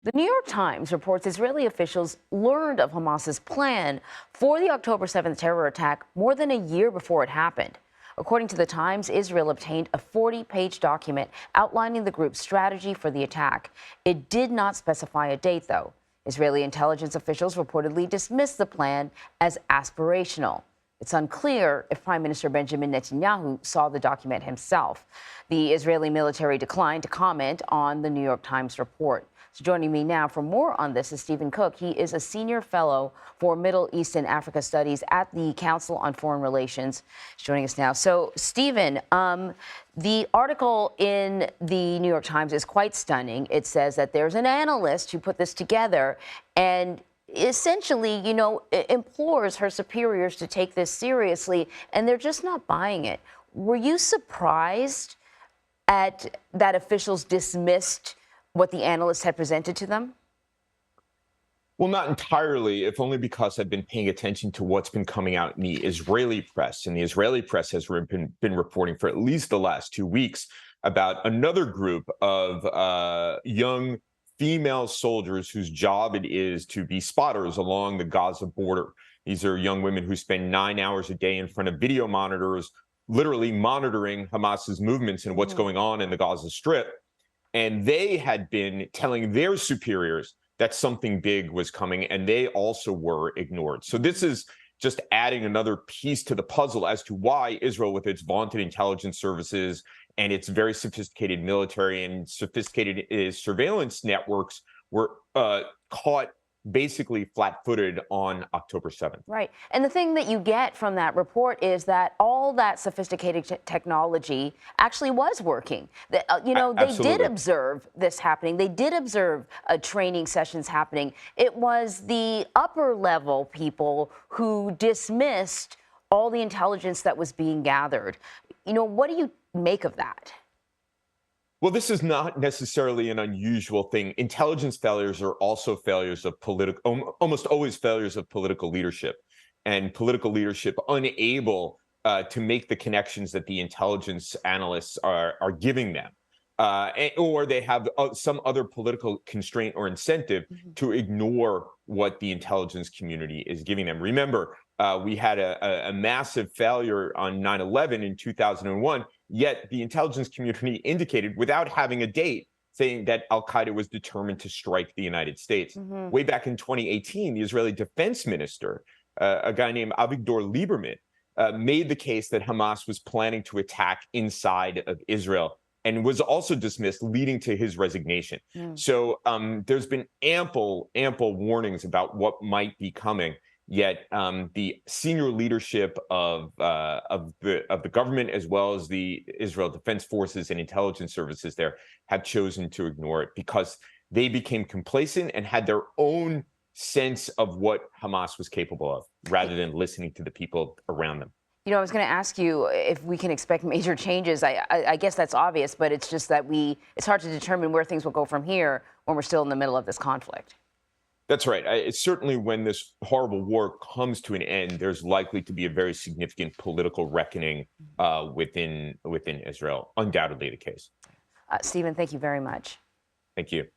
The New York Times reports Israeli officials learned of Hamas's plan for the October 7th terror attack more than a year before it happened. According to the Times, Israel obtained a 40-page document outlining the group's strategy for the attack. It did not specify a date, though. Israeli intelligence officials reportedly dismissed the plan as aspirational. It's unclear if Prime Minister Benjamin Netanyahu saw the document himself. The Israeli military declined to comment on the New York Times report. So joining me now for more on this is Stephen Cook. He is a senior fellow for Middle East and Africa Studies at the Council on Foreign Relations. He's joining us now. So, Stephen, the article in the New York Times is quite stunning. It says that there's an analyst who put this together and essentially, implores her superiors to take this seriously, and they're just not buying it. Were you surprised at that officials dismissed what the analysts had presented to them? Well, not entirely, if only because I've been paying attention to what's been coming out in the Israeli press. And the Israeli press has been reporting for at least the last 2 weeks about another group of young female soldiers whose job it is to be spotters along the Gaza border. These are young women who spend 9 hours a day in front of video monitors, literally monitoring Hamas's movements and what's going on in the Gaza Strip. And they had been telling their superiors that something big was coming, and they also were ignored. So this is just adding another piece to the puzzle as to why Israel, with its vaunted intelligence services and its very sophisticated military and sophisticated surveillance networks, were caught basically flat-footed on October 7th. Right. And the thing that you get from that report is that all that sophisticated technology actually was working. They did observe this happening. They did observe training sessions happening. It was the upper level people who dismissed all the intelligence that was being gathered. What do you make of that? Well, this is not necessarily an unusual thing. Intelligence failures are also failures of almost always failures of political leadership, and political leadership unable to make the connections that the intelligence analysts are giving them, or they have some other political constraint or incentive to ignore what the intelligence community is giving them. Remember, we had a massive failure on 9/11 in 2001. Yet the intelligence community indicated, without having a date, saying that al-Qaeda was determined to strike the United States. Way back in 2018, the Israeli defense minister, a guy named Avigdor Lieberman, made the case that Hamas was planning to attack inside of Israel, and was also dismissed, leading to his resignation. So there's been ample warnings about what might be coming. Yet the senior leadership of the government, as well as the Israel Defense Forces and intelligence services there, have chosen to ignore it because they became complacent and had their own sense of what Hamas was capable of, rather than listening to the people around them. I was going to ask you if we can expect major changes. I guess that's obvious, but it's just that it's hard to determine where things will go from here when we're still in the middle of this conflict. That's right. It's certainly, when this horrible war comes to an end, there's likely to be a very significant political reckoning within Israel. Undoubtedly the case. Stephen, thank you very much. Thank you.